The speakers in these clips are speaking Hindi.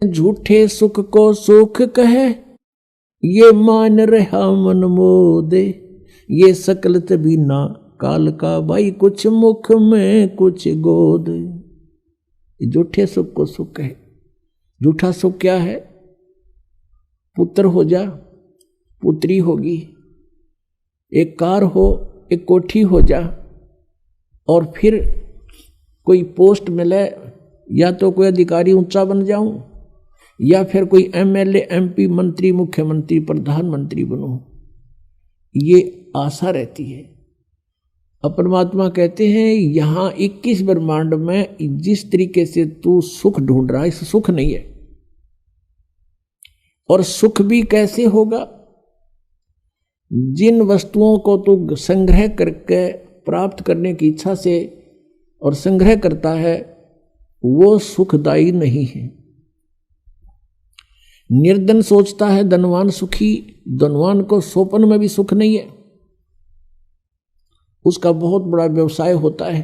झूठे सुख को सुख कहे, ये मान रहा मन मोदे। ये सकल तभी ना काल का भाई, कुछ मुख में कुछ गोद। झूठे सुख को सुख कहे। झूठा सुख क्या है? पुत्र हो जा, पुत्री होगी, एक कार हो, एक कोठी हो जा, और फिर कोई पोस्ट मिले, या तो कोई अधिकारी ऊंचा बन जाऊं, या फिर कोई एमएलए, एमपी, मंत्री, मुख्यमंत्री, प्रधानमंत्री बनूं, ये आशा रहती है। परमात्मा कहते हैं यहां 21 ब्रह्मांड में जिस तरीके से तू सुख ढूंढ रहा है, इस सुख नहीं है। और सुख भी कैसे होगा? जिन वस्तुओं को तू संग्रह करके प्राप्त करने की इच्छा से और संग्रह करता है, वो सुखदायी नहीं है। निर्धन सोचता है धनवान सुखी, धनवान को सोपन में भी सुख नहीं है। उसका बहुत बड़ा व्यवसाय होता है,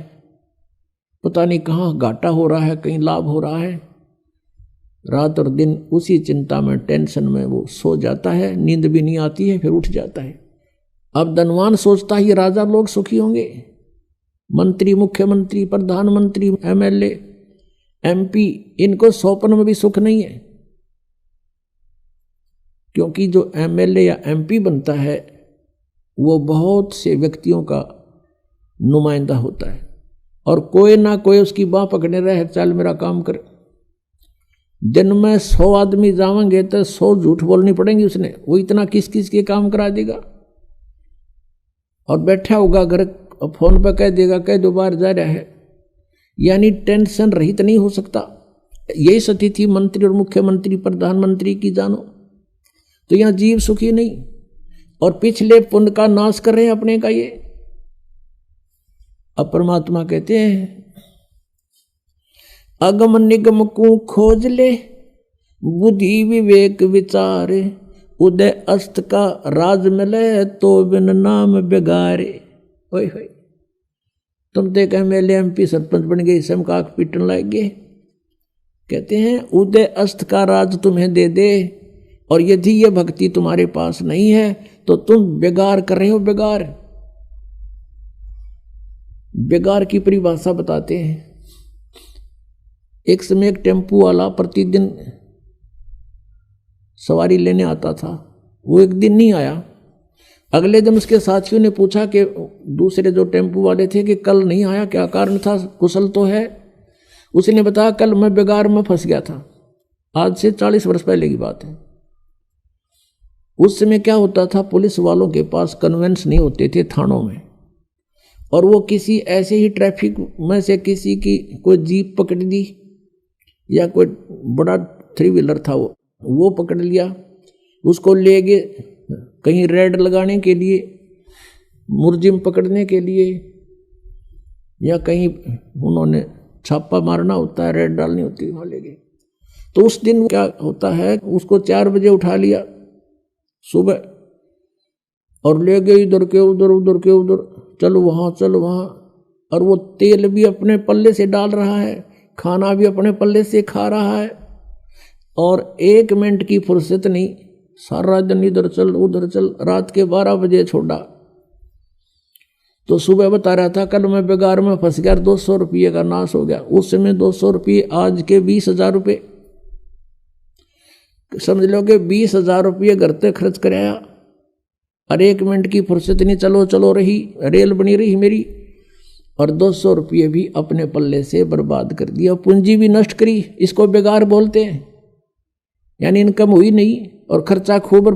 पता नहीं कहाँ घाटा हो रहा है, कहीं लाभ हो रहा है। रात और दिन उसी चिंता में, टेंशन में वो सो जाता है, नींद भी नहीं आती है, फिर उठ जाता है। अब धनवान सोचता है ये राजा लोग सुखी होंगे, मंत्री, मुख्यमंत्री, प्रधानमंत्री, एमएलए, एमपी, इनको सोपन में भी सुख नहीं है। क्योंकि जो एमएलए या एमपी बनता है वो बहुत से व्यक्तियों का नुमाइंदा होता है, और कोई ना कोई उसकी बाह पकड़ने रहे, चल मेरा काम कर। दिन में 100 आदमी जावेंगे तो 100 झूठ बोलनी पड़ेंगी उसने, वो इतना किस किस के काम करा देगा। और बैठा होगा घर, फोन पर कह देगा, कह दो बार जा रहा है, यानी टेंशन रहित नहीं हो सकता। यही स्थिति मंत्री और मुख्यमंत्री, प्रधानमंत्री की जानो, तो यहाँ जीव सुखी नहीं, और पिछले पुण्य का नाश कर रहे हैं अपने का ये। अब परमात्मा कहते हैं अगम निगम को खोज ले, बुद्धि विवेक विचार, उदय अस्त का राज मिले, तो बिन नाम बेगारे। ओए होए, तुम देख एमएलए, एमपी, सरपंच बन गए, सब का आंख पीटन लग गए। कहते हैं उदय अस्त का राज तुम्हें दे दे, और यदि ये भक्ति तुम्हारे पास नहीं है तो तुम बेगार कर रहे हो। बेगार, बेगार की परिभाषा बताते हैं। एक समय एक टेम्पू वाला प्रतिदिन सवारी लेने आता था, वो एक दिन नहीं आया। अगले दिन उसके साथियों ने पूछा कि दूसरे जो टेम्पू वाले थे कि कल नहीं आया, क्या कारण था, कुशल तो है? उसने बताया कल मैं बेगार में फंस गया था। आज से 40 वर्ष पहले की बात है। उस समय क्या होता था, पुलिस वालों के पास कन्वेंस नहीं होते थे थानों में, और वो किसी ऐसे ही ट्रैफिक में से किसी की कोई जीप पकड़ दी, या कोई बड़ा 3 व्हीलर था वो पकड़ लिया, उसको ले गए कहीं रेड लगाने के लिए, मुर्जिम पकड़ने के लिए, या कहीं उन्होंने छापा मारना होता है, रेड डालनी होती है, वहाँ ले गए। तो उस दिन क्या होता है, उसको 4 बजे उठा लिया सुबह, और ले गए इधर के उधर, उधर के उधर, चलो वहाँ चलो वहाँ। और वो तेल भी अपने पल्ले से डाल रहा है, खाना भी अपने पल्ले से खा रहा है, और 1 मिनट की फुर्सत नहीं, सारा दिन इधर चल उधर चल। रात के 12 बजे छोड़ा तो सुबह बता रहा था कल मैं बेगार में फंस गया, 200 रुपये का नाश हो गया। उस समय 200 रुपये आज के 20,000 रुपये, समझ लो कि 20,000 रुपये घर पे खर्च कराया, और 1 मिनट की फुर्सत नहीं, चलो चलो रही, रेल बनी रही मेरी, और 200 रुपये भी अपने पल्ले से बर्बाद कर दिया, पूंजी भी नष्ट करी। इसको बेगार बोलते हैं, यानी इनकम हुई नहीं और खर्चा खूब,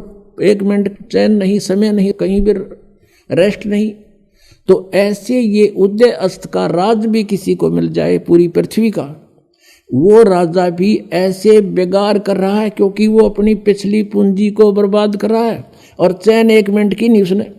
1 मिनट चैन नहीं, समय नहीं, कहीं भी रेस्ट नहीं। तो ऐसे ये उदय अस्त का राज भी किसी को मिल जाए पूरी पृथ्वी का, वो राजा भी ऐसे बेगार कर रहा है, क्योंकि वो अपनी पिछली पूंजी को बर्बाद कर रहा है, और चैन 1 मिनट की नहीं उसने।